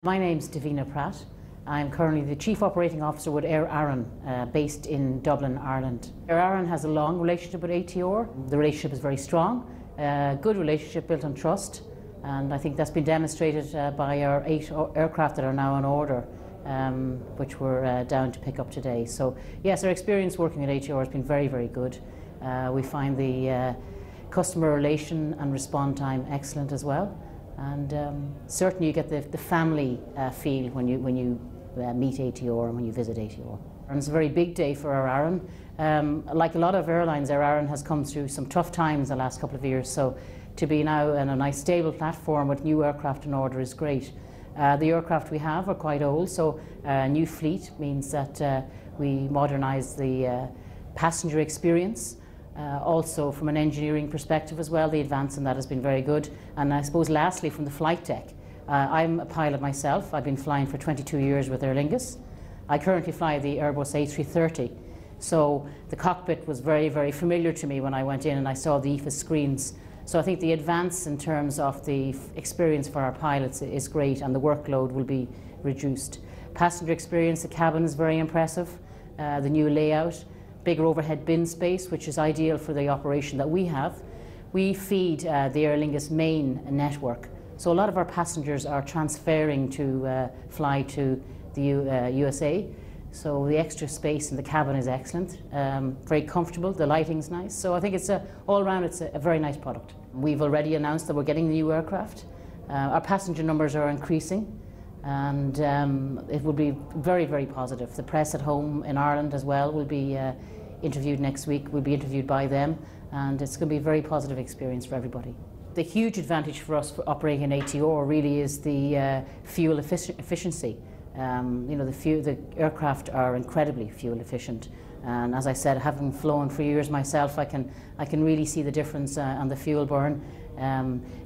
My name's Davina Pratt. I'm currently the Chief Operating Officer with Aer Arann, based in Dublin, Ireland. Aer Arann has a long relationship with ATR. The relationship is very strong, good relationship built on trust, and I think that's been demonstrated by our 8 aircraft that are now on order, which we're down to pick up today. So yes, our experience working at ATR has been very, very good. We find the customer relation and respond time excellent as well. And certainly you get the family feel when you meet ATR and when you visit ATR. And it's a very big day for Aer Arann. Like a lot of airlines, Aer Arann has come through some tough times the last couple of years, so to be now on a nice stable platform with new aircraft in order is great. The aircraft we have are quite old, so a new fleet means that we modernise the passenger experience. Also from an engineering perspective as well, the advance in that has been very good. And I suppose lastly, from the flight deck, I'm a pilot myself. I've been flying for 22 years with Aer Lingus. I currently fly the Airbus A330, so the cockpit was very, very familiar to me when I went in and I saw the EFIS screens. So I think the advance in terms of the experience for our pilots is great, and the workload will be reduced. Passenger experience, the cabin is very impressive, the new layout, bigger overhead bin space, which is ideal for the operation that we have. We feed the Aer Lingus main network, so a lot of our passengers are transferring to fly to the USA. So the extra space in the cabin is excellent, very comfortable, the lighting's nice. So I think it's all round it's a very nice product. We've already announced that we're getting the new aircraft. Our passenger numbers are increasing, and it will be very, very positive. The press at home in Ireland as well will be interviewed next week. We'll be interviewed by them, and it's going to be a very positive experience for everybody. The huge advantage for us for operating in ATR really is the fuel efficiency. You know, the aircraft are incredibly fuel efficient, and as I said, having flown for years myself, I can really see the difference on the fuel burn.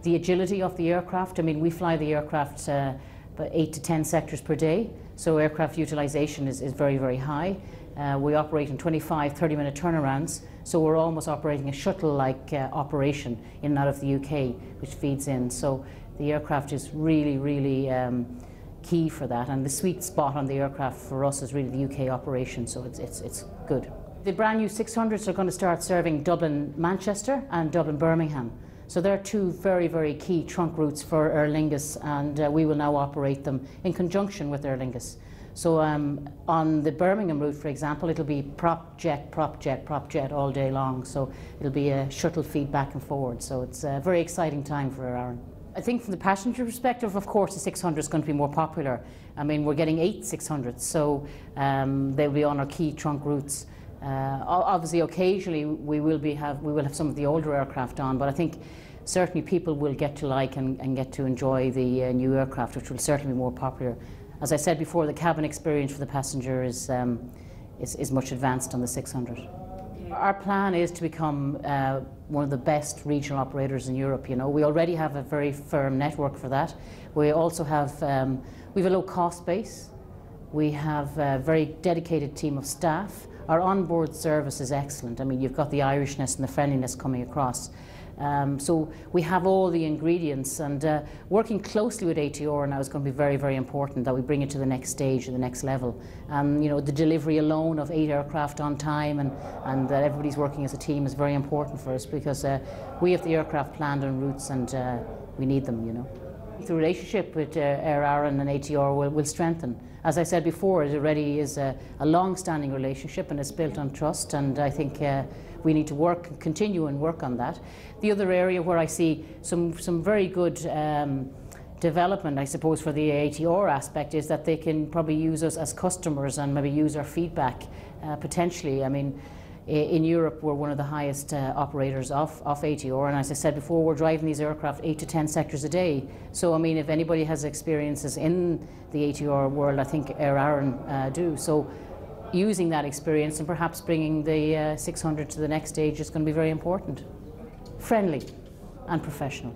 The agility of the aircraft, I mean, we fly the aircraft about 8 to 10 sectors per day, so aircraft utilization is very, very high. We operate in 25, 30-minute turnarounds, so we're almost operating a shuttle-like operation in and out of the UK, which feeds in. So the aircraft is really, really key for that, and the sweet spot on the aircraft for us is really the UK operation, so it's good. The brand new 600s are going to start serving Dublin-Manchester and Dublin-Birmingham. So they're two very, very key trunk routes for Aer Lingus, and we will now operate them in conjunction with Aer Lingus. So on the Birmingham route, for example, it'll be prop jet, prop jet, prop jet all day long. So it'll be a shuttle feed back and forward. So it's a very exciting time for Aer Arann. I think from the passenger perspective, of course, the 600 is going to be more popular. I mean, we're getting 8 600s, so they'll be on our key trunk routes. Obviously, occasionally we will have some of the older aircraft on, but I think certainly people will get to like and get to enjoy the new aircraft, which will certainly be more popular. As I said before, the cabin experience for the passenger is much advanced on the 600. Our plan is to become one of the best regional operators in Europe. You know, we already have a very firm network for that. We also have we have a low-cost base. We have a very dedicated team of staff. Our onboard service is excellent. I mean, you've got the Irishness and the friendliness coming across. So we have all the ingredients, and working closely with ATR now is going to be very, very important, that we bring it to the next stage, to the next level. And you know, the delivery alone of 8 aircraft on time and that everybody's working as a team is very important for us, because we have the aircraft planned en routes, and we need them, you know. The relationship with Aer Arann and ATR will strengthen. As I said before, it already is a long-standing relationship, and it's built on trust, and I think we need to continue and work on that. The other area where I see some very good development, I suppose, for the ATR aspect is that they can probably use us as customers and maybe use our feedback potentially. I mean, in Europe, we're one of the highest operators of ATR, and as I said before, we're driving these aircraft 8 to 10 sectors a day. So, I mean, if anybody has experiences in the ATR world, I think Aer Arann do. So, using that experience and perhaps bringing the 600 to the next stage is going to be very important. Friendly and professional.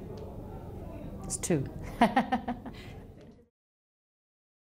It's 2.